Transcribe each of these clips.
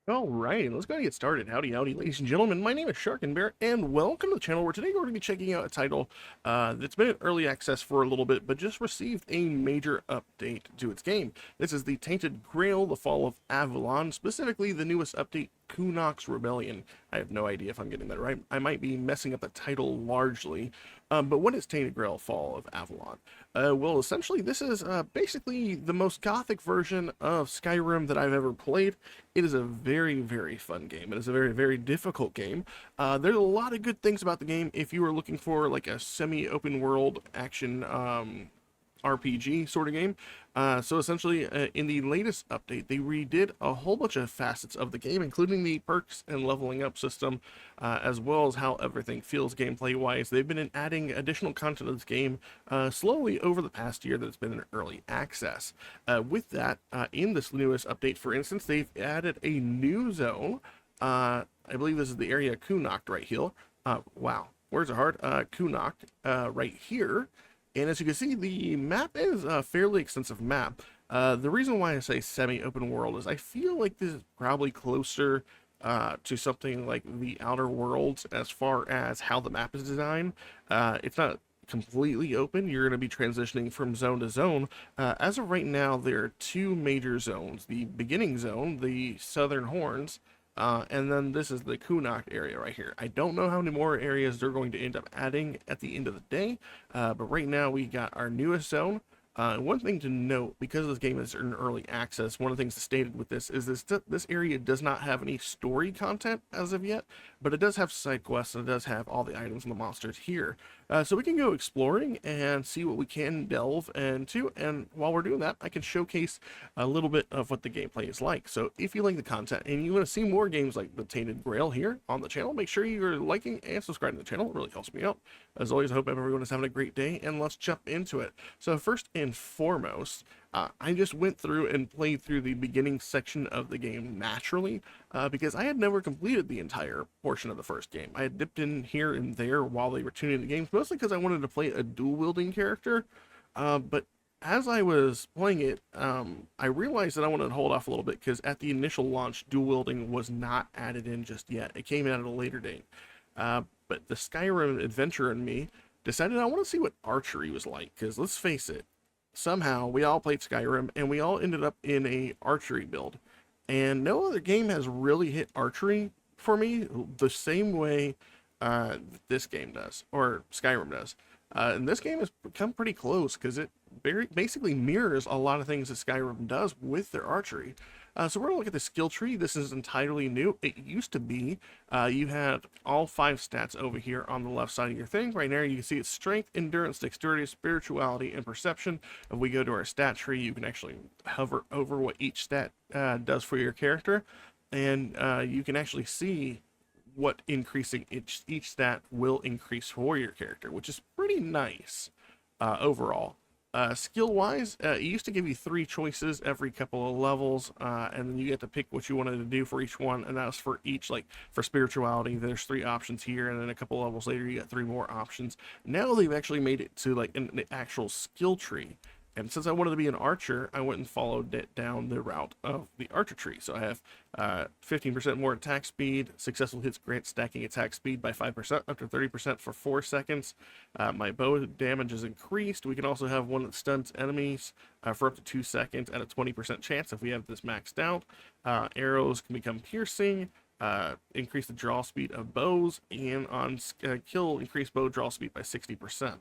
All right, let's go ahead and get started. Howdy, howdy, ladies and gentlemen. My name is Sharkinbear, and welcome to the channel where today we're going to be checking out a title that's been in early access for a little bit, but just received a major update to its game. This is the Tainted Grail, the Fall of Avalon, specifically the newest update, Kunok's Rebellion. I have no idea if I'm getting that right. I might be messing up the title largely, but what is Tainted Grail, Fall of Avalon? Well, essentially, this is basically the most gothic version of Skyrim that I've ever played. It is a very, very fun game. It is a very, very difficult game. There's a lot of good things about the game if you are looking for like a semi-open world action RPG sort of game. So essentially, in the latest update, they redid a whole bunch of facets of the game, including the perks and leveling up system, as well as how everything feels gameplay-wise. They've been adding additional content to this game slowly over the past year that it's been in early access. With that, in this newest update, for instance, they've added a new zone. I believe this is the area Kunok right here. Wow, words are hard. Kunok right here. And as you can see, the map is a fairly extensive map. The reason why I say semi-open world is I feel like this is probably closer to something like the Outer Worlds as far as how the map is designed. It's not completely open. You're going to be transitioning from zone to zone. As of right now, there are two major zones. The beginning zone, the Southern Horns, and then this is the Kunok area right here. I don't know how many more areas they're going to end up adding at the end of the day, but right now we got our newest zone. One thing to note, because this game is in early access, one of the things stated with this is this area does not have any story content as of yet, but it does have side quests and it does have all the items and the monsters here. So we can go exploring and see what we can delve into, and while we're doing that, I can showcase a little bit of what the gameplay is like. So if you like the content and you want to see more games like the Tainted Grail here on the channel, make sure you're liking and subscribing to the channel. It really helps me out. As always, I hope everyone is having a great day, and let's jump into it. So first and foremost, I just went through and played through the beginning section of the game naturally, because I had never completed the entire portion of the first game. I had dipped in here and there while they were tuning the games, mostly because I wanted to play a dual-wielding character, but as I was playing it, I realized that I wanted to hold off a little bit, because at the initial launch, dual-wielding was not added in just yet. It came in at a later date. But the Skyrim adventurer in me decided I want to see what archery was like, because let's face it, somehow we all played Skyrim and we all ended up in a archery build, and no other game has really hit archery for me the same way this game does, or Skyrim does. And this game has become pretty close because it basically mirrors a lot of things that Skyrim does with their archery. So we're going to look at the skill tree. This is entirely new. It used to be you had all 5 stats over here on the left side of your thing. Right now you can see it's strength, endurance, dexterity, spirituality, and perception. If we go to our stat tree, you can actually hover over what each stat does for your character. And you can actually see what increasing each stat will increase for your character, which is pretty nice overall. Skill-wise, it used to give you 3 choices every couple of levels, and then you get to pick what you wanted to do for each one, and that's for each, like, for spirituality, there's 3 options here, and then a couple levels later, you got 3 more options. Now they've actually made it to, like, an actual skill tree, and since I wanted to be an archer, I went and followed it down the route of the archer tree. So I have 15% more attack speed, successful hits grant stacking attack speed by 5%, up to 30% for 4 seconds. My bow damage is increased. We can also have one that stuns enemies for up to 2 seconds at a 20% chance if we have this maxed out. Arrows can become piercing. Increase the draw speed of bows, and on kill, increase bow draw speed by 60%.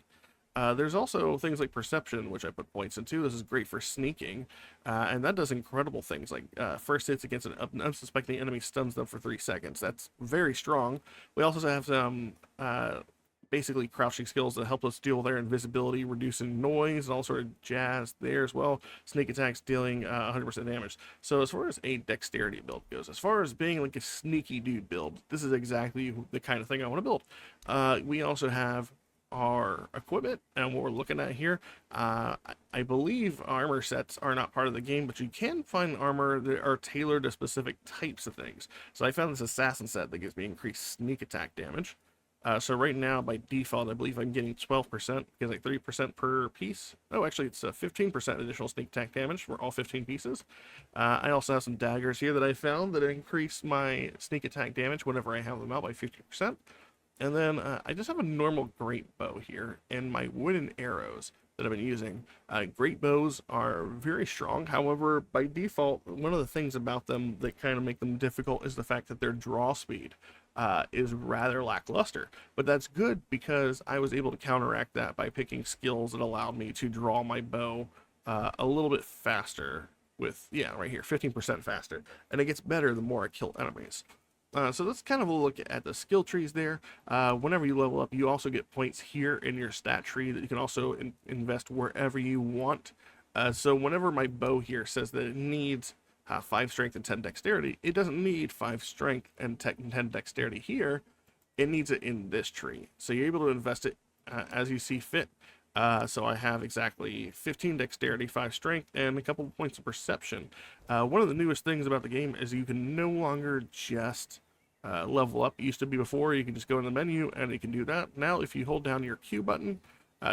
There's also things like perception, which I put points into. This is great for sneaking, and that does incredible things, like first hits against an unsuspecting enemy stuns them for 3 seconds. That's very strong. We also have some basically crouching skills that help us deal with their invisibility, reducing noise, and all sort of jazz there as well. Sneak attacks dealing 100% damage. So as far as a dexterity build goes, as far as being like a sneaky dude build, this is exactly the kind of thing I want to build. We also have our equipment and what we're looking at here. I believe armor sets are not part of the game, but you can find armor that are tailored to specific types of things. So I found this assassin set that gives me increased sneak attack damage. So right now, by default, I believe I'm getting 12%, because like 3% per piece. Oh, actually, it's 15% additional sneak attack damage for all 15 pieces. I also have some daggers here that I found that increase my sneak attack damage whenever I have them out by 50%. And then I just have a normal great bow here, and my wooden arrows that I've been using. Great bows are very strong. However, by default, one of the things about them that kind of make them difficult is the fact that their draw speed is rather lackluster. But that's good because I was able to counteract that by picking skills that allowed me to draw my bow a little bit faster with, yeah, right here, 15% faster. And it gets better the more I kill enemies. So let's kind of look at the skill trees there. Whenever you level up, you also get points here in your stat tree that you can also invest wherever you want. So whenever my bow here says that it needs 5 strength and 10 dexterity, it doesn't need 5 strength and 10 dexterity here. It needs it in this tree. So you're able to invest it as you see fit. So I have exactly 15 dexterity, 5 strength, and a couple of points of perception. One of the newest things about the game is you can no longer just level up. It used to be before, you can just go in the menu and you can do that. Now, if you hold down your Q button,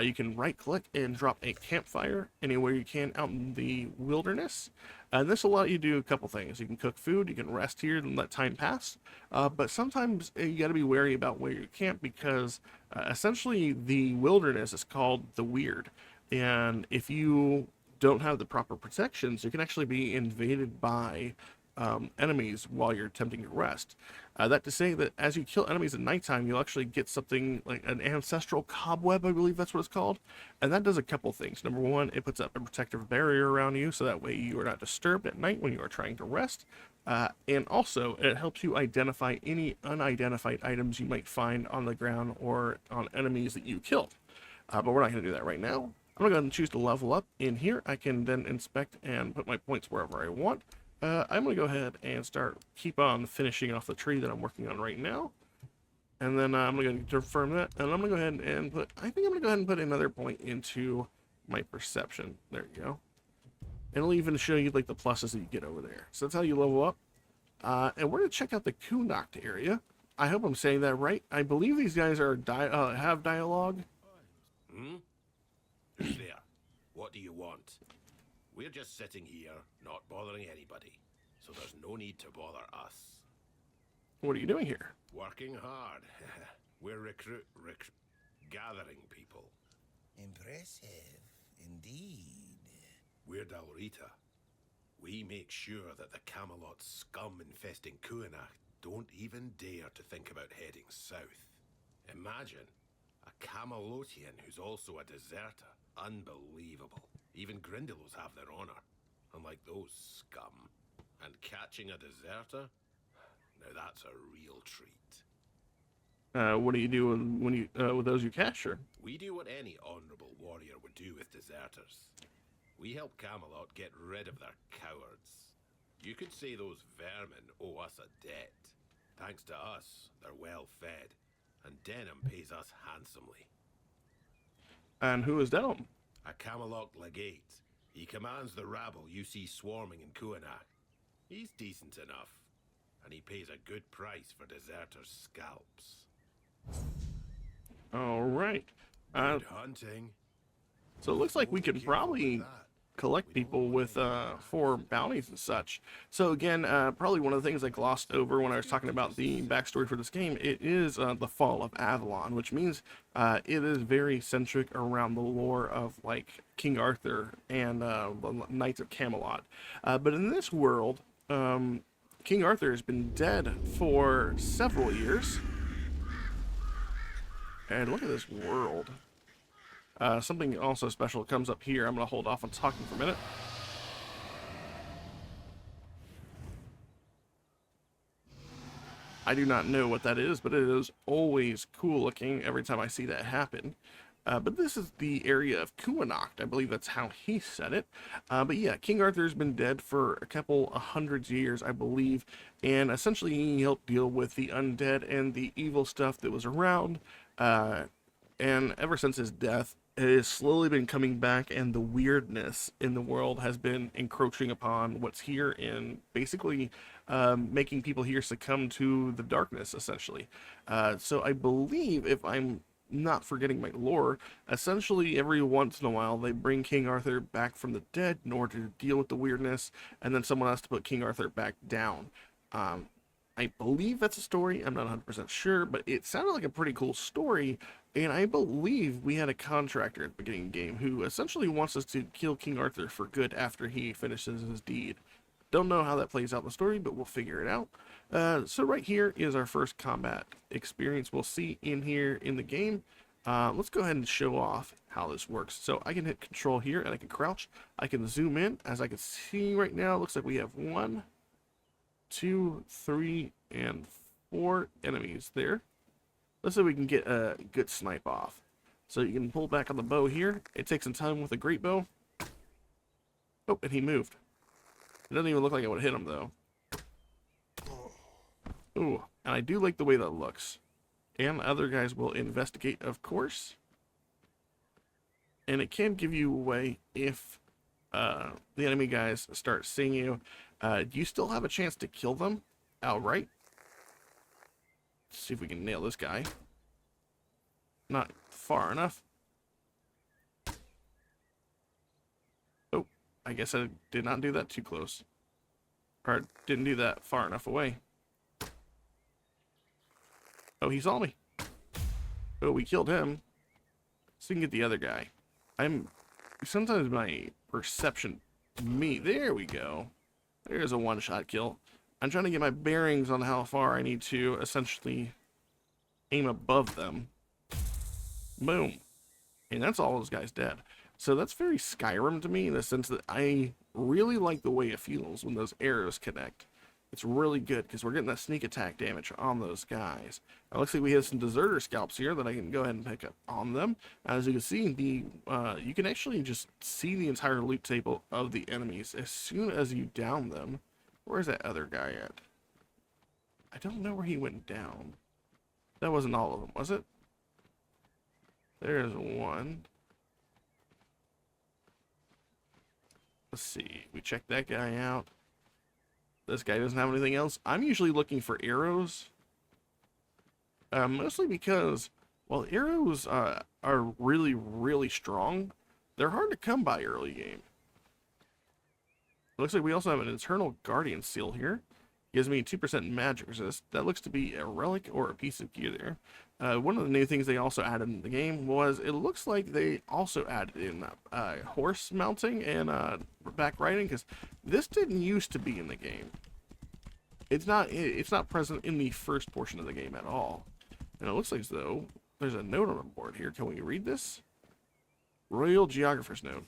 you can right click and drop a campfire anywhere you can out in the wilderness. And this will allow you to do a couple things. You can cook food, you can rest here and let time pass. But sometimes you got to be wary about where you camp, because essentially the wilderness is called the weird. And if you don't have the proper protections, you can actually be invaded by enemies while you're attempting to rest. That to say that as you kill enemies at nighttime, you'll actually get something like an ancestral cobweb, I believe that's what it's called. And that does a couple things. Number one, it puts up a protective barrier around you, so that way you are not disturbed at night when you are trying to rest. And also, it helps you identify any unidentified items you might find on the ground or on enemies that you killed. But we're not going to do that right now. I'm going to go ahead and choose to level up. In here, I can then inspect and put my points wherever I want. I'm going to go ahead and keep on finishing off the tree that I'm working on right now. And then I'm going to confirm that. And I'm going to go ahead and I think I'm going to go ahead and put another point into my perception. There you go. And it'll even show you like the pluses that you get over there. So that's how you level up. And we're going to check out the Kunokt area. I hope I'm saying that right. I believe these guys are have dialogue. Who's there? What do you want? We're just sitting here, not bothering anybody, so there's no need to bother us. What are you doing here? Working hard. We're gathering people. Impressive, indeed. We're Dalrita. We make sure that the Camelot scum infesting Kuanach don't even dare to think about heading south. Imagine a Camelotian who's also a deserter. Unbelievable. Even Grindylows have their honor, unlike those scum. And catching a deserter? Now that's a real treat. What do you do when you with those you capture? We do what any honorable warrior would do with deserters. We help Camelot get rid of their cowards. You could say those vermin owe us a debt. Thanks to us, they're well fed, and Denham pays us handsomely. And who is Denham? A Camelot legate. He commands the rabble you see swarming in Kuanach. He's decent enough, and he pays a good price for deserters' scalps. All right. Good hunting. So it looks like we could probably collect people with for bounties and such. So again, probably one of the things I glossed over when I was talking about the backstory for this game, it is the Fall of Avalon, which means it is very centric around the lore of like King Arthur and the Knights of Camelot. But in this world, King Arthur has been dead for several years. And look at this world. Something also special comes up here. I'm going to hold off on talking for a minute. I do not know what that is, but it is always cool looking every time I see that happen. But this is the area of Kuanach. I believe that's how he said it. But yeah, King Arthur's been dead for a couple of hundreds of years, I believe. And essentially he helped deal with the undead and the evil stuff that was around. And ever since his death, it has slowly been coming back, and the weirdness in the world has been encroaching upon what's here and basically making people here succumb to the darkness, essentially. So I believe, if I'm not forgetting my lore, essentially every once in a while they bring King Arthur back from the dead in order to deal with the weirdness, and then someone has to put King Arthur back down. I believe that's a story. I'm not 100% sure, but it sounded like a pretty cool story. And I believe we had a contractor at the beginning of the game who essentially wants us to kill King Arthur for good after he finishes his deed. Don't know how that plays out in the story, but we'll figure it out. So right here is our first combat experience we'll see in here in the game. Let's go ahead and show off how this works. So I can hit control here and I can crouch. I can zoom in. As I can see right now, it looks like we have 1, 2, 3, and 4 enemies there. Let's see if we can get a good snipe off. So you can pull back on the bow here. It takes some time with a great bow. Oh, and he moved. It doesn't even look like I would hit him though. Ooh, and I do like the way that looks. And other guys will investigate, of course. And it can give you away if the enemy guys start seeing you. Do you still have a chance to kill them outright? Let's see if we can nail this guy. Not far enough. Oh, I guess I did not do that too close. Or didn't do that far enough away. Oh, he saw me. Oh, we killed him. So we can get the other guy. Sometimes my perception, there we go. There's a one-shot kill. I'm trying to get my bearings on how far I need to essentially aim above them. Boom. And that's all those guys dead. So that's very Skyrim to me, in the sense that I really like the way it feels when those arrows connect. It's really good because we're getting that sneak attack damage on those guys. It looks like we have some deserter scalps here that I can go ahead and pick up on them. As you can see, you can actually just see the entire loot table of the enemies as soon as you down them. Where's that other guy at? I don't know where he went down. That wasn't all of them, was it? There's one. Let's see. We checked that guy out. This guy doesn't have anything else. I'm usually looking for arrows. Mostly because, well, arrows are really, really strong. They're hard to come by early game. It looks like we also have an Eternal Guardian seal here. Gives me 2% magic resist. That looks to be a relic or a piece of gear there. One of the new things they also added in the game was, it looks like they also added in horse mounting and back riding, because this didn't used to be in the game. It's not present in the first portion of the game at all. And it looks like as though there's a note on the board here. Can we read this? Royal Geographer's Note.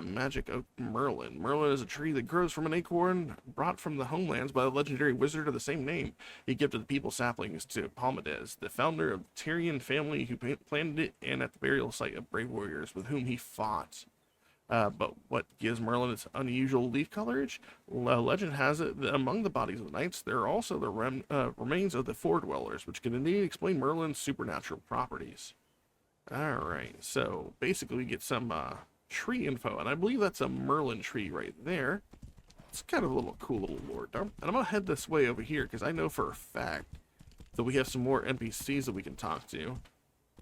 Magic Oak Merlin. Merlin is a tree that grows from an acorn brought from the homelands by the legendary wizard of the same name. He gifted the people saplings to Palmades, the founder of the Tyrian family who planted it, and at the burial site of brave warriors with whom he fought. But what gives Merlin its unusual leaf colorage? Legend has it that among the bodies of the knights, there are also the remains of the Fore-dwellers, which can indeed explain Merlin's supernatural properties. Alright, so basically we get some tree info, and I believe that's a Merlin tree right there. It's kind of a little cool little lore dump. And I'm going to head this way over here, because I know for a fact that we have some more NPCs that we can talk to.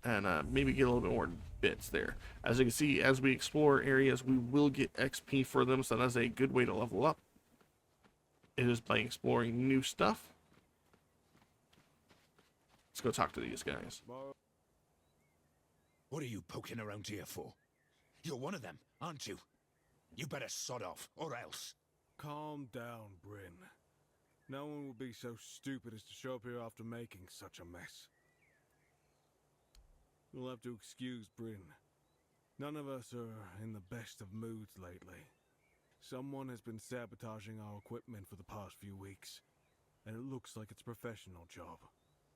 And maybe get a little bit more bits there. As you can see, as we explore areas, we will get XP for them, so that's a good way to level up. It is by exploring new stuff. Let's go talk to these guys. What are you poking around here for? You're one of them, aren't you? You better sod off, or else. Calm down, Bryn. No one would be so stupid as to show up here after making such a mess. You'll have to excuse Bryn. None of us are in the best of moods lately. Someone has been sabotaging our equipment for the past few weeks, and it looks like it's a professional job.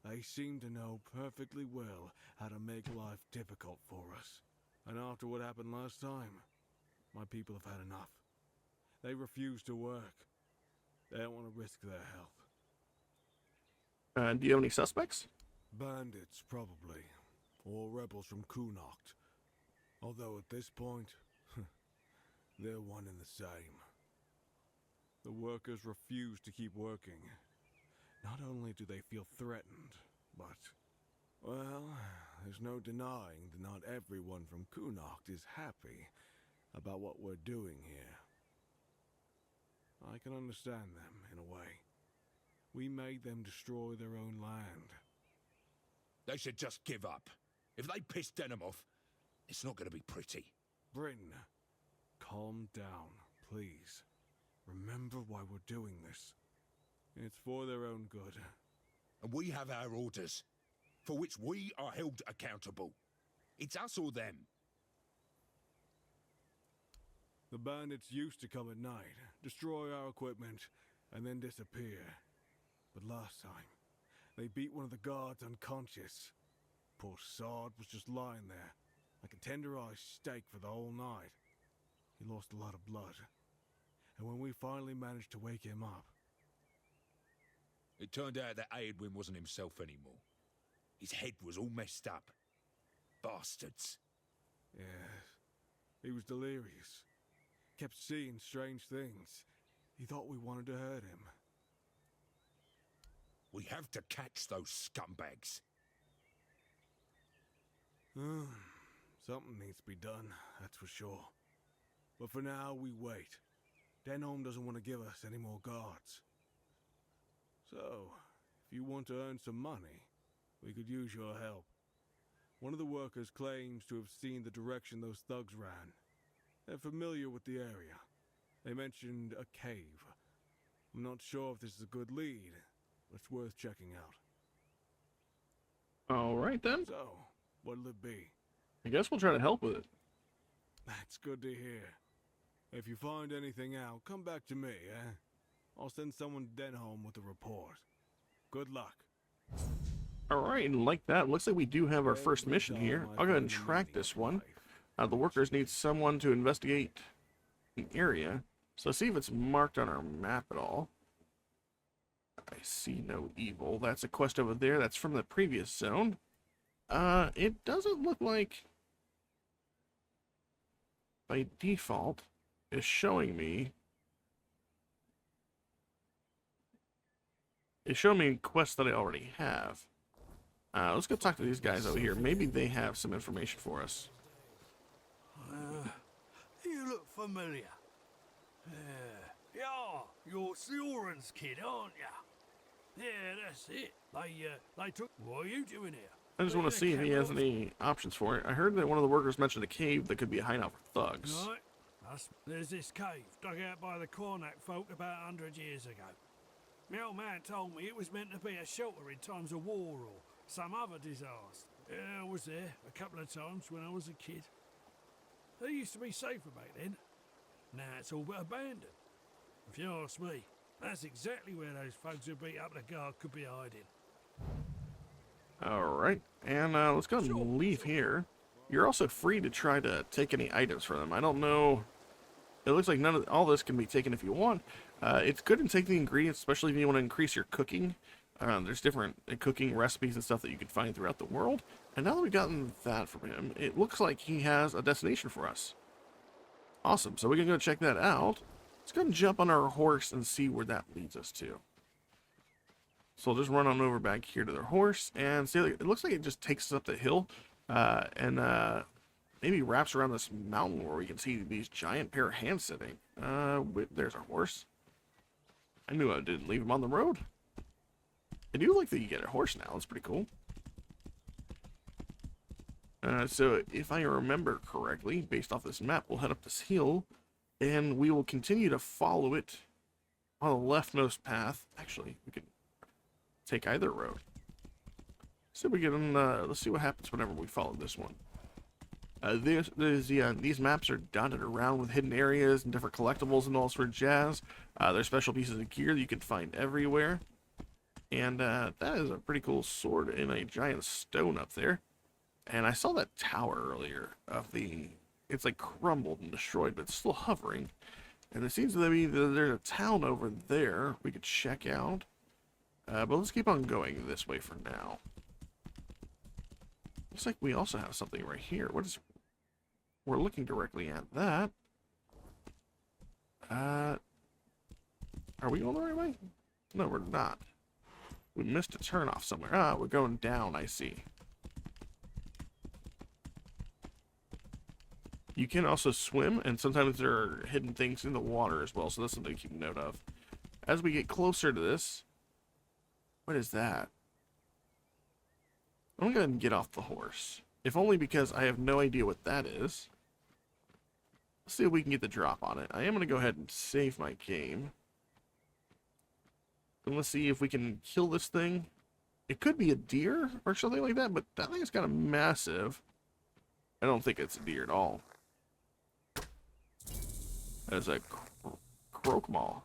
They seem to know perfectly well how to make life difficult for us. And after what happened last time, my people have had enough. They refuse to work. They don't want to risk their health. Do you have any suspects? Bandits, probably. Or rebels from Kunocht. Although at this point, they're one and the same. The workers refuse to keep working. Not only do they feel threatened, but, well, there's no denying that not everyone from Kunakt is happy about what we're doing here. I can understand them, in a way. We made them destroy their own land. They should just give up. If they piss Denham off, it's not going to be pretty. Bryn, calm down, please. Remember why we're doing this. It's for their own good. And we have our orders, for which we are held accountable. It's us or them. The bandits used to come at night, destroy our equipment, and then disappear. But last time, they beat one of the guards unconscious. Poor sod was just lying there, like a tenderized steak for the whole night. He lost a lot of blood. And when we finally managed to wake him up... It turned out that Aedwin wasn't himself anymore. His head was all messed up. Bastards. Yes, he was delirious. Kept seeing strange things. He thought we wanted to hurt him. We have to catch those scumbags. Something needs to be done, that's for sure. But for now, we wait. Denholm doesn't want to give us any more guards. So, if you want to earn some money, we could use your help. One of the workers claims to have seen the direction those thugs ran. They're familiar with the area. They mentioned a cave. I'm not sure if this is a good lead, but it's worth checking out. All right, then. So, what'll it be? I guess we'll try to help with it. That's good to hear. If you find anything out, come back to me, eh? I'll send someone to Denholm with a report. Good luck. All right, and like that, looks like we do have our first mission here. I'll go ahead and track this one. The workers need someone to investigate the area. So let's see if it's marked on our map at all. I see no evil. That's a quest over there. That's from the previous zone. It doesn't look like by default is showing me quests that I already have. Let's go talk to these guys over here. Maybe they have some information for us. You look familiar. Yeah, you're Sioran's kid, aren't ya? Yeah, that's it. They took... What are you doing here? I just want to see if he has any options for it. I heard that one of the workers mentioned a cave that could be a hideout for thugs. Right. There's this cave dug out by the Cornac folk about 100 years ago. My old man told me it was meant to be a shelter in times of war or some other disaster. I was there a couple of times when I was a kid. They used to be safer back then. Now it's all but abandoned. If you ask me, that's exactly where those folks who beat up the guard could be hiding. Alright, and let's go and leave here. You're also free to try to take any items from them. I don't know. It looks like all this can be taken if you want. It's good to take the ingredients, especially if you want to increase your cooking. There's different cooking recipes and stuff that you can find throughout the world. And now that we've gotten that from him, it looks like he has a destination for us. Awesome, so we can go check that out. Let's go and jump on our horse and see where that leads us to. So we'll just run on over back here to their horse and see. It looks like it just takes us up the hill and maybe wraps around this mountain where we can see these giant pair of hands sitting. There's our horse. I knew I didn't leave him on the road. I do like that you get a horse now. It's pretty cool. So if I remember correctly, based off this map, we'll head up this hill and we will continue to follow it on the leftmost path. Actually, we could take either road. So we can, let's see what happens whenever we follow this one. These maps are dotted around with hidden areas and different collectibles and all sorts of jazz. There's special pieces of gear that you can find everywhere. And that is a pretty cool sword in a giant stone up there. And I saw that tower earlier of it's like crumbled and destroyed, but it's still hovering. And it seems to be that there's a town over there we could check out. But let's keep on going this way for now. Looks like we also have something right here. What is... we're looking directly at that. Are we going the right way? No, we're not. We missed a turnoff somewhere. Ah, we're going down, I see. You can also swim, and sometimes there are hidden things in the water as well, so that's something to keep note of. As we get closer to this, what is that? I'm gonna go ahead and get off the horse. If only because I have no idea what that is. Let's see if we can get the drop on it. I am gonna go ahead and save my game. And let's see if we can kill this thing. It could be a deer or something like that, but that thing is kind of massive. I don't think it's a deer at all. That is a croakmaw.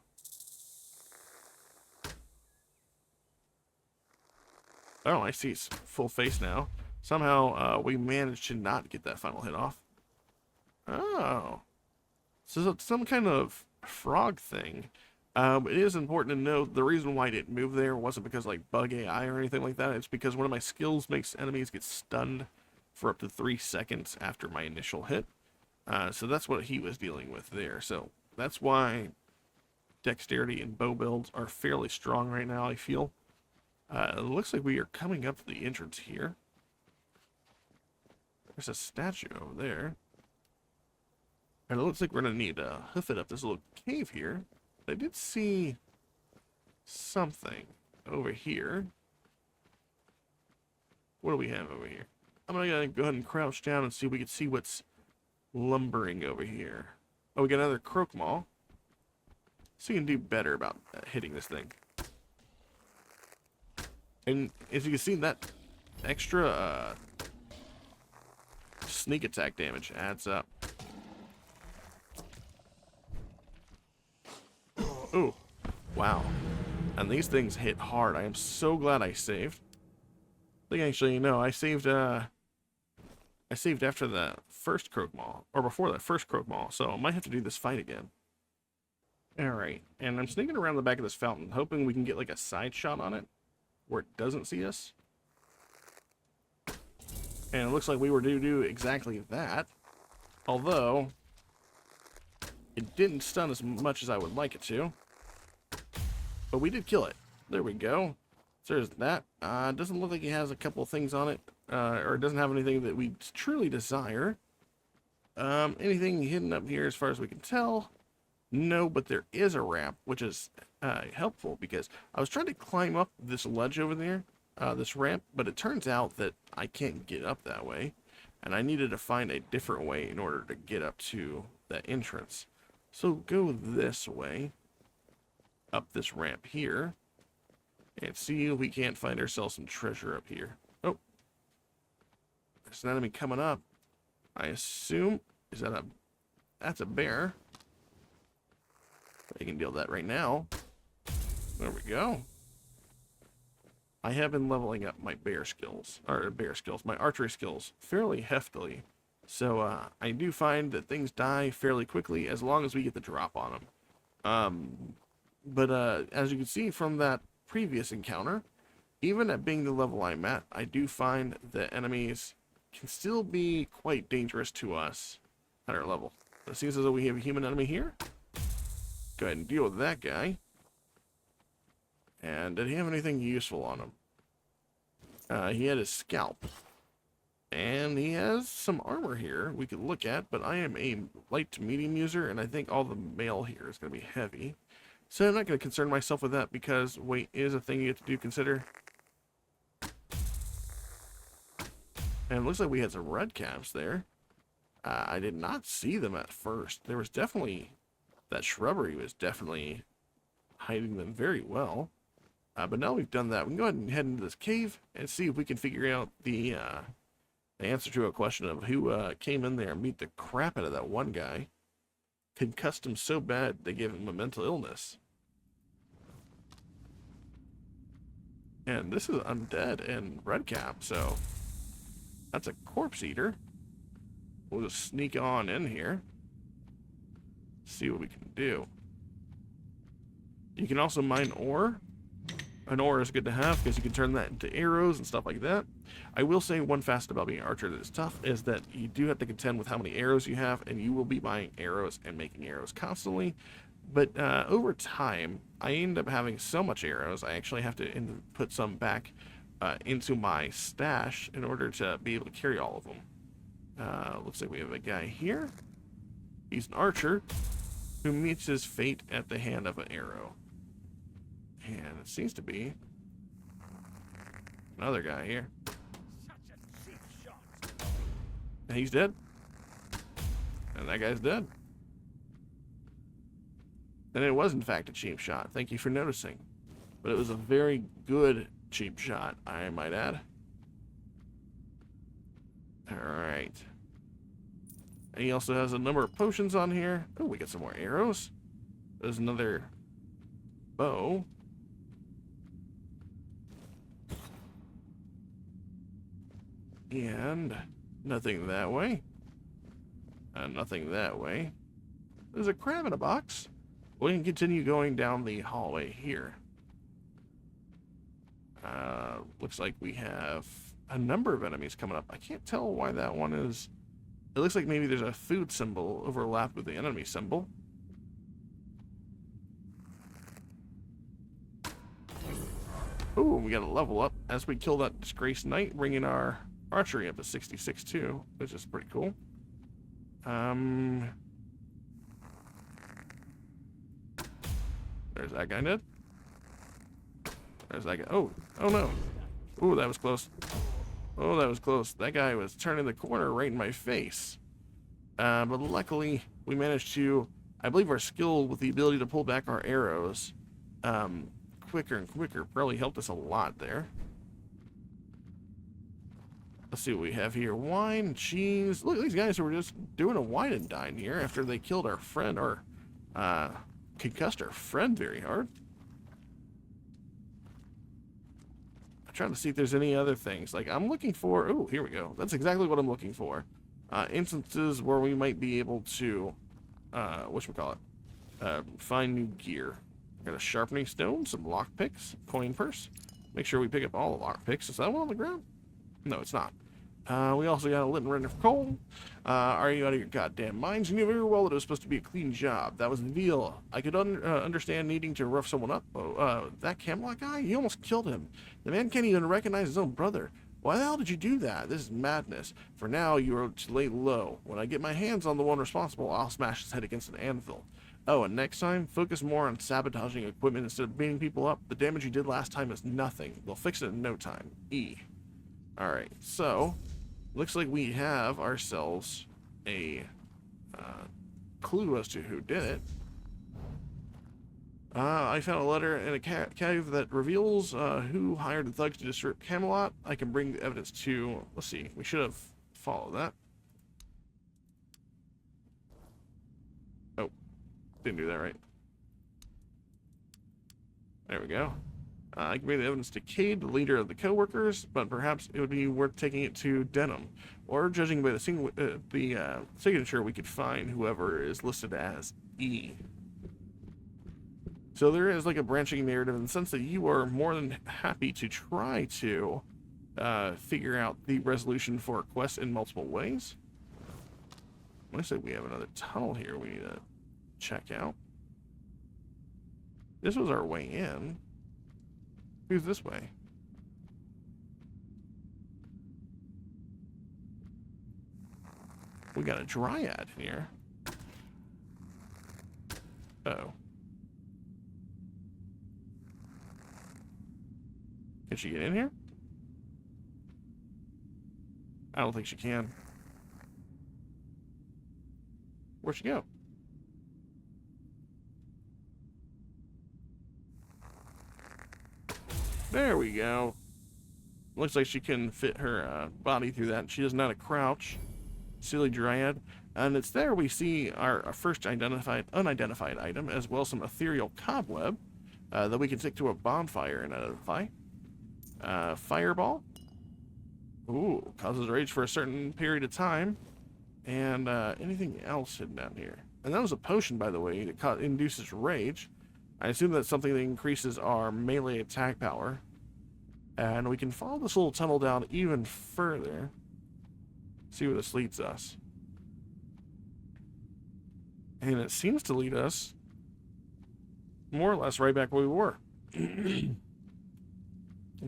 Oh, I see its full face now. Somehow we managed to not get that final hit off. Oh. So it's some kind of frog thing. It is important to note the reason why I didn't move there wasn't because like bug AI or anything like that. It's because one of my skills makes enemies get stunned for up to 3 seconds after my initial hit. So that's what he was dealing with there. So that's why dexterity and bow builds are fairly strong right now, I feel. It looks like we are coming up to the entrance here. There's a statue over there. And it looks like we're going to need to hoof it up this little cave here. I did see something over here. What do we have over here? I'm going to go ahead and crouch down and see if we can see what's lumbering over here. Oh, we got another croakmaw. So you can do better about hitting this thing. And as you can see, that extra sneak attack damage adds up. Oh, wow. And these things hit hard. I am so glad I saved. I think actually, no, I saved after the first croakmaw, or before that first croakmaw, so I might have to do this fight again. Alright, and I'm sneaking around the back of this fountain, hoping we can get like a side shot on it, where it doesn't see us. And it looks like we were to do exactly that, although it didn't stun as much as I would like it to. But we did kill it. There we go. So there's that. It doesn't look like it has a couple of things on it, or it doesn't have anything that we truly desire. Anything hidden up here as far as we can tell? No, but there is a ramp, which is helpful because I was trying to climb up this ledge over there, this ramp, but it turns out that I can't get up that way, and I needed to find a different way in order to get up to that entrance. So go this way, up this ramp here, and see if we can't find ourselves some treasure up here. Oh, there's an enemy coming up. I assume, that's a bear. I can deal with that right now. There we go. I have been leveling up my my archery skills fairly heftily. So I do find that things die fairly quickly as long as we get the drop on them. But as you can see from that previous encounter, even at being the level I'm at, I do find that enemies can still be quite dangerous to us at our level. It seems as though we have a human enemy here. Go ahead and deal with that guy. And did he have anything useful on him? He had his scalp. And he has some armor here we could look at, but I am a light to medium user, and I think all the mail here is going to be heavy. So I'm not going to concern myself with that because weight is a thing you have to consider. And it looks like we had some red caps there. I did not see them at first. There was definitely, that shrubbery was definitely hiding them very well. But now we've done that, we can go ahead and head into this cave and see if we can figure out the answer to a question of who came in there and beat the crap out of that one guy. Concussed him so bad they gave him a mental illness. And this is undead and redcap, so that's a corpse eater. We'll just sneak on in here. See what we can do. You can also mine ore. An ore is good to have because you can turn that into arrows and stuff like that. I will say one facet about being an archer that is tough is that you do have to contend with how many arrows you have, and you will be buying arrows and making arrows constantly. But over time, I end up having so much arrows, I actually have to put some back into my stash in order to be able to carry all of them. Looks like we have a guy here. He's an archer who meets his fate at the hand of an arrow. And it seems to be another guy here. And he's dead. And that guy's dead. And it was, in fact, a cheap shot. Thank you for noticing. But it was a very good cheap shot, I might add. Alright. And he also has a number of potions on here. Oh, we got some more arrows. There's another bow. And nothing that way. Nothing that way. There's a crab in a box. We can continue going down the hallway here. Looks like we have a number of enemies coming up. I can't tell why that one is. It looks like maybe there's a food symbol overlapped with the enemy symbol. Ooh, we got a level up as we kill that disgraced knight, bringing our archery up to 66 too, which is pretty cool. There's that guy dead. There's that guy. Oh no. Ooh, that was close. Oh, that was close. That guy was turning the corner right in my face. But luckily, we managed to, I believe our skill with the ability to pull back our arrows quicker and quicker probably helped us a lot there. Let's see what we have here. Wine, cheese. Look at these guys who were just doing a wine and dine here after they killed our friend, or concussed our friend very hard. I'm trying to see if there's any other things. Like, I'm looking for... Oh, here we go. That's exactly what I'm looking for. Instances where we might be able to... whatchamacallit? Find new gear. Got a sharpening stone, some lockpicks, coin purse. Make sure we pick up all the lockpicks. Is that one on the ground? No, it's not. We also got a lit and render of coal. Are you out of your goddamn minds? You knew very well that it was supposed to be a clean job. That was the deal. I could understand needing to rough someone up. That Camelot guy? You almost killed him. The man can't even recognize his own brother. Why the hell did you do that? This is madness. For now, you are to lay low. When I get my hands on the one responsible, I'll smash his head against an anvil. Oh, and next time, focus more on sabotaging equipment instead of beating people up. The damage you did last time is nothing. They'll fix it in no time. E. Alright, so... looks like we have ourselves a clue as to who did it. I found a letter in a cave that reveals who hired the thugs to destroy Camelot. I can bring the evidence to... let's see, we should have followed that. Oh, didn't do that right. There we go. I can bring the evidence to Cade, the leader of the co-workers, but perhaps it would be worth taking it to Denham. Or, judging by the signature, we could find whoever is listed as E. So there is like a branching narrative in the sense that you are more than happy to try to figure out the resolution for a quest in multiple ways. Looks like we have another tunnel here we need to check out. This was our way in. Who's this way? We got a dryad here. Uh-oh. Can she get in here? I don't think she can. Where'd she go? There we go. Looks like she can fit her body through that. She does not a crouch. Silly dryad. And it's there we see our first unidentified item, as well as some ethereal cobweb that we can stick to a bonfire and identify. Fireball. Ooh, causes rage for a certain period of time. And anything else hidden down here? And that was a potion, by the way, that induces rage. I assume that's something that increases our melee attack power. And we can follow this little tunnel down even further. See where this leads us. And it seems to lead us more or less right back where we were.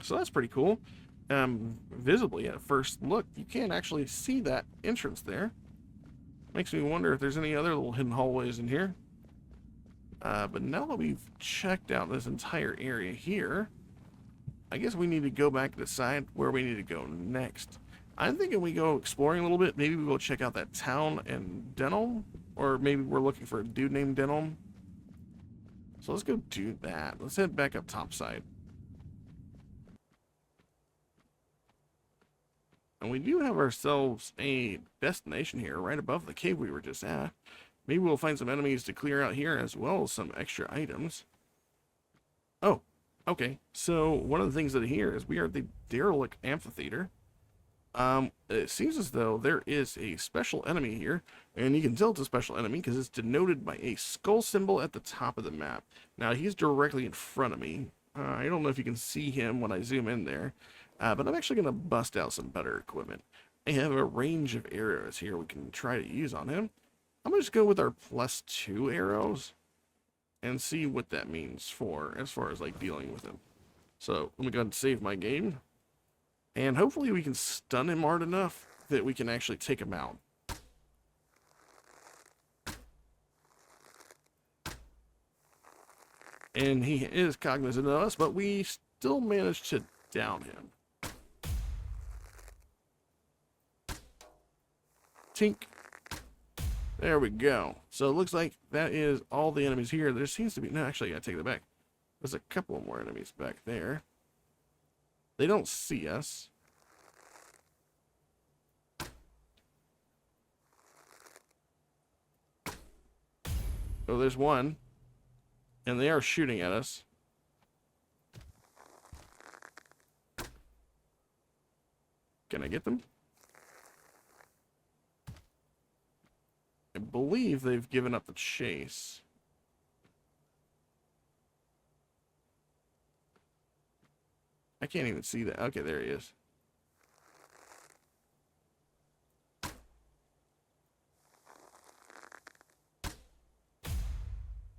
So that's pretty cool. Visibly at first look, you can't actually see that entrance there. Makes me wonder if there's any other little hidden hallways in here. But now that we've checked out this entire area here, I guess we need to go back and decide where we need to go next. I'm thinking we go exploring a little bit. Maybe we go check out that town in Denholm, or maybe we're looking for a dude named Denholm. So let's go do that. Let's head back up topside. And we do have ourselves a destination here right above the cave we were just at. Maybe we'll find some enemies to clear out here as well as some extra items. Oh, okay. So one of the things that here is we are at the derelict amphitheater. It seems as though there is a special enemy here, and you can tell it's a special enemy because it's denoted by a skull symbol at the top of the map. Now he's directly in front of me. I don't know if you can see him when I zoom in there, but I'm actually going to bust out some better equipment. I have a range of arrows here we can try to use on him. I'm going to just go with our +2 arrows and see what that means for as far as like dealing with him. So let me go ahead and save my game. And hopefully we can stun him hard enough that we can actually take him out. And he is cognizant of us, but we still managed to down him. Tink. There we go. So it looks like that is all the enemies here. There seems to be... No, actually, I gotta take that back. There's a couple more enemies back there. They don't see us. Oh, there's one. And they are shooting at us. Can I get them? I believe they've given up the chase. I can't even see that. Okay, there he is.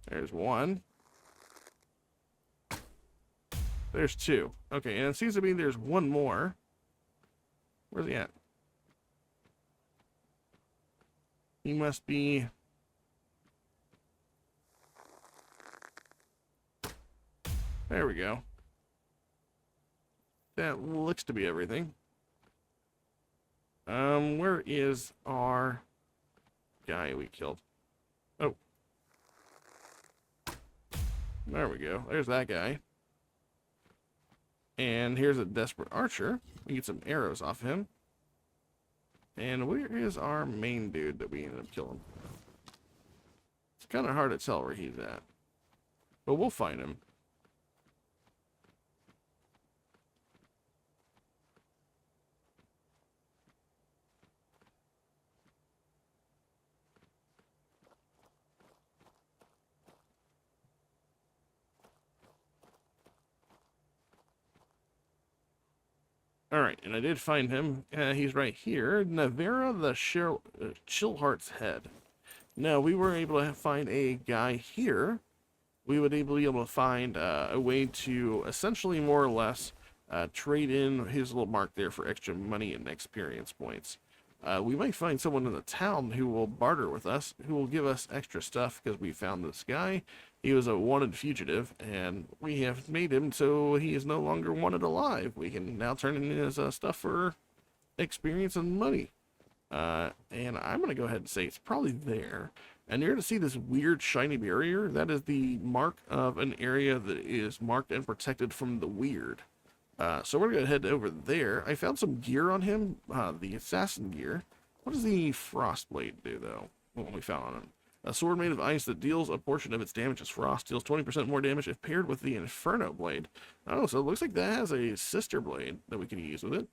There's one. There's two. Okay, and it seems to be there's one more. Where's he at? He must be... There we go. That looks to be everything. Where is our guy we killed? Oh. There we go. There's that guy. And here's a desperate archer. We get some arrows off him. And where is our main dude that we ended up killing? It's kind of hard to tell where he's at. But we'll find him. Alright, and I did find him. He's right here. Navera the Chillheart's Head. Now, we were able to find a guy here. We would be able to find a way to essentially more or less trade in his little mark there for extra money and experience points. We might find someone in the town who will barter with us, who will give us extra stuff because we found this guy. He was a wanted fugitive, and we have made him so he is no longer wanted alive. We can now turn in his stuff for experience and money. And I'm going to go ahead and say it's probably there. And you're going to see this weird shiny barrier. That is the mark of an area that is marked and protected from the weird. So we're going to head over there. I found some gear on him, the assassin gear. What does the Frostblade do, though? What we found on him. A sword made of ice that deals a portion of its damage as frost. Deals 20% more damage if paired with the Inferno Blade. Oh, so it looks like that has a sister blade that we can use with it.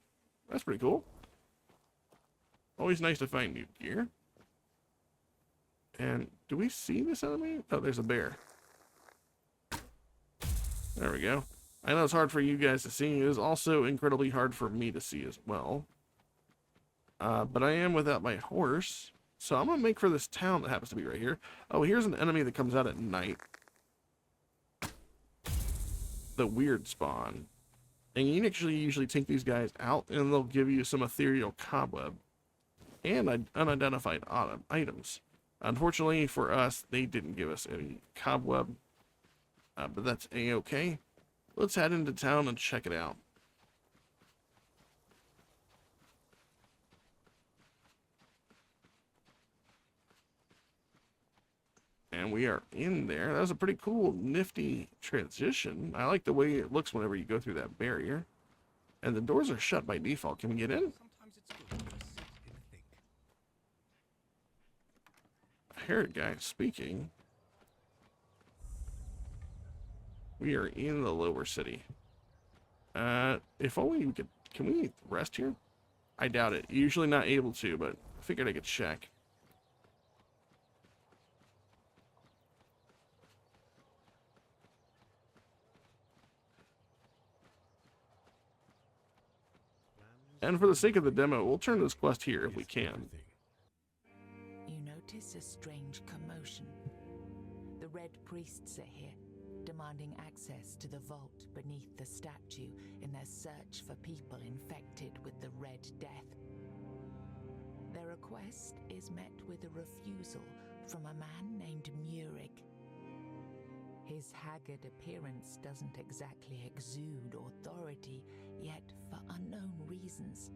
That's pretty cool. Always nice to find new gear. And do we see this enemy? Oh, there's a bear. There we go. I know it's hard for you guys to see. It is also incredibly hard for me to see as well. But I am without my horse. So I'm going to make for this town that happens to be right here. Oh, here's an enemy that comes out at night. The weird spawn. And you actually usually take these guys out and they'll give you some ethereal cobweb and unidentified items. Unfortunately for us, they didn't give us any cobweb, but that's a-okay. Let's head into town and check it out. And we are in there. That was a pretty cool, nifty transition. I like the way it looks whenever you go through that barrier. And the doors are shut by default. Can we get in? I hear a guy speaking. We are in the lower city. If only we could... Can we rest here? I doubt it. Usually not able to, but I figured I could check. And for the sake of the demo, we'll turn this quest here if we can. You notice a strange commotion. The Red Priests are here, demanding access to the vault beneath the statue in their search for people infected with the Red Death. Their request is met with a refusal from a man named Murig. His haggard appearance doesn't exactly exude authority, yet for unknown reasons,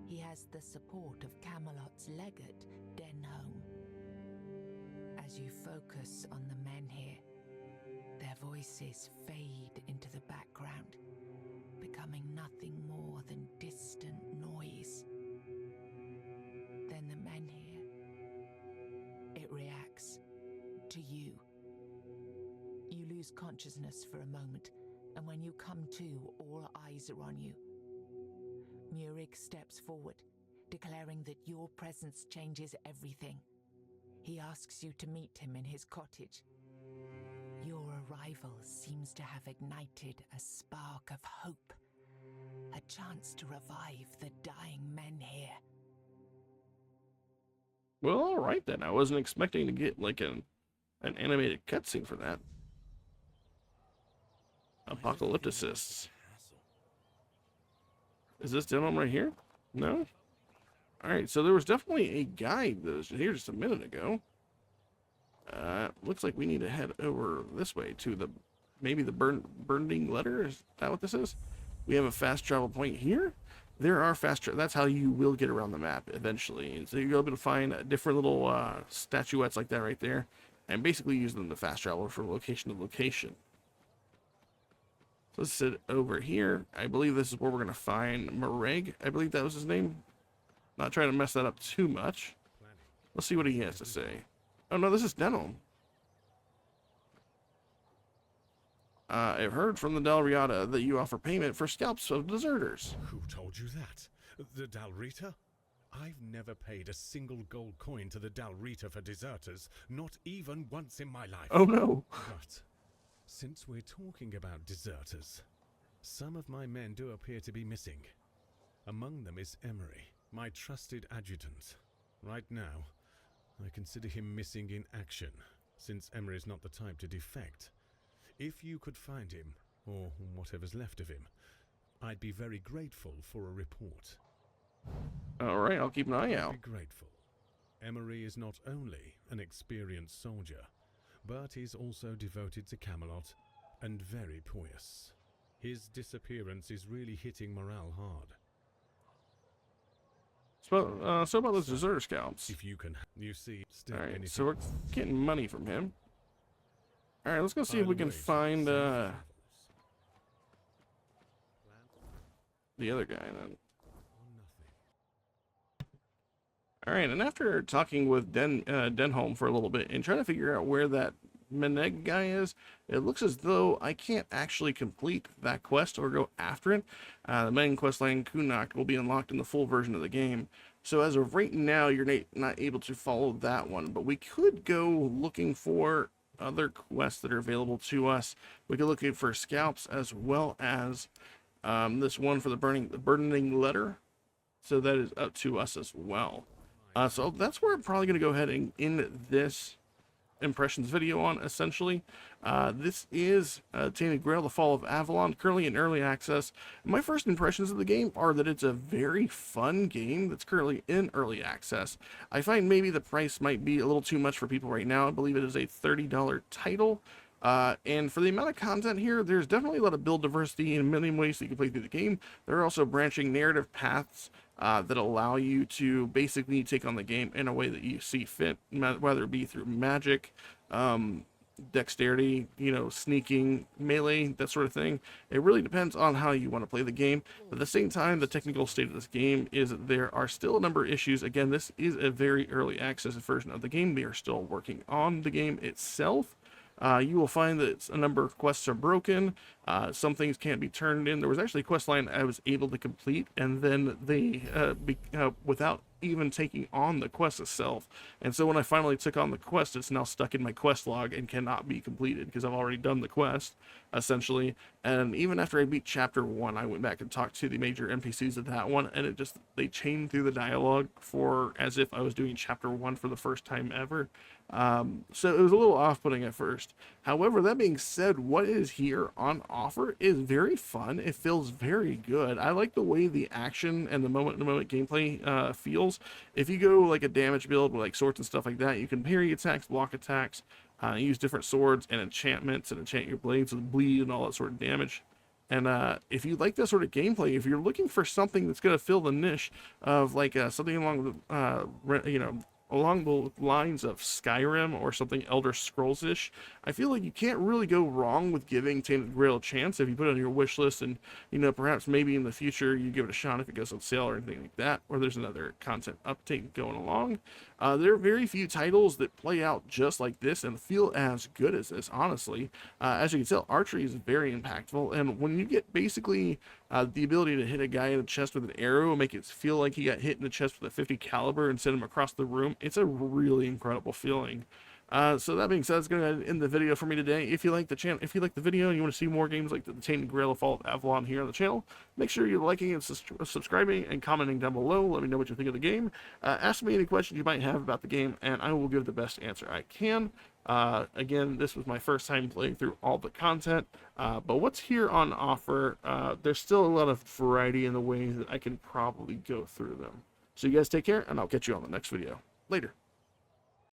he has the support of Camelot's legate, Denholm. As you focus on the men here, their voices fade into the background, becoming nothing more than distant noise. Then the men here, it reacts to you. You lose consciousness for a moment, and when you come to, all eyes are on you. Murig steps forward, declaring that your presence changes everything. He asks you to meet him in his cottage. Your arrival seems to have ignited a spark of hope, a chance to revive the dying men here. Well, alright then. I wasn't expecting to get like an animated cutscene for that. Apocalypticists. Is this Denholm right here? No? Alright, so there was definitely a guide that was here just a minute ago. Looks like we need to head over this way to the, maybe the burning letter? Is that what this is? We have a fast travel point here. There are that's how you will get around the map eventually. And so you'll be able to find different little statuettes like that right there, and basically use them to fast travel from location to location. So let's sit over here. I believe this is where we're going to find Murig. I believe that was his name. Not trying to mess that up too much. Let's see what he has to say. Oh no, this is Denholm. I've heard from the Dalriata that you offer payment for scalps of deserters. Who told you that? The Dalrita? I've never paid a single gold coin to the Dalrita for deserters, not even once in my life. Oh no. But since we're talking about deserters, some of my men do appear to be missing. Among them is Emery, my trusted adjutant. Right now, I consider him missing in action, since Emery is not the type to defect. If you could find him, or whatever's left of him, I'd be very grateful for a report. Alright, I'll keep an eye out. I'd be grateful. Emery is not only an experienced soldier, but he's also devoted to Camelot and very pious. His disappearance is really hitting morale hard. So about those deserter scouts. If you can, you see, still Alright, anything. so we're getting money from him. Alright, let's go see if we can find the other guy then. Alright, and after talking with Denholm for a little bit and trying to figure out where that Meneg guy is, it looks as though I can't actually complete that quest or go after it. The main quest line Kunakt will be unlocked in the full version of the game. So as of right now, you're not able to follow that one, but we could go looking for other quests that are available to us. We can look for scalps as well as this one for the burdening letter. So that is up to us as well. So that's where I'm probably going to go ahead and end this impressions video on, essentially. This is Tainted Grail, the Fall of Avalon, currently in early access. My first impressions of the game are that it's a very fun game that's currently in early access. I find maybe the price might be a little too much for people right now. I believe it is a $30 title. And for the amount of content here, there's definitely a lot of build diversity in many ways that you can play through the game. There are also branching narrative paths that allow you to basically take on the game in a way that you see fit, whether it be through magic, dexterity, sneaking, melee, that sort of thing. It really depends on how you want to play the game. But at the same time, the technical state of this game is that there are still a number of issues. Again, this is a very early access version of the game. They are still working on the game itself. You will find that a number of quests are broken. Some things can't be turned in. There was actually a quest line I was able to complete, and then they, without even taking on the quest itself. And so when I finally took on the quest, it's now stuck in my quest log and cannot be completed because I've already done the quest, essentially. And even after I beat chapter 1, I went back and talked to the major NPCs of that one, and they chained through the dialogue for as if I was doing chapter 1 for the first time ever. So it was a little off-putting at first. However, that being said, what is here on offer is very fun. It feels very good. I like the way the action and the moment-to-moment gameplay feels. If you go like a damage build with like swords and stuff like that, you can parry attacks, block attacks, use different swords and enchantments, and enchant your blades with bleed and all that sort of damage. And if you like that sort of gameplay, if you're looking for something that's going to fill the niche of like something along the along the lines of Skyrim or something Elder Scrolls-ish, I feel like you can't really go wrong with giving Tainted Grail a chance if you put it on your wish list, and perhaps maybe in the future you give it a shot if it goes on sale or anything like that, or there's another content update going along. There are very few titles that play out just like this and feel as good as this, honestly. As you can tell, archery is very impactful, and when you get basically the ability to hit a guy in the chest with an arrow and make it feel like he got hit in the chest with a .50 caliber and send him across the room, it's a really incredible feeling. So that being said, it's going to end the video for me today. If you like the channel, if you like the video and you want to see more games like the Tainted Grail of Fall of Avalon here on the channel, make sure you're liking and subscribing and commenting down below. Let me know what you think of the game. Ask me any questions you might have about the game, and I will give the best answer I can. Again, this was my first time playing through all the content, but what's here on offer, there's still a lot of variety in the ways that I can probably go through them. So you guys take care, and I'll catch you on the next video. Later.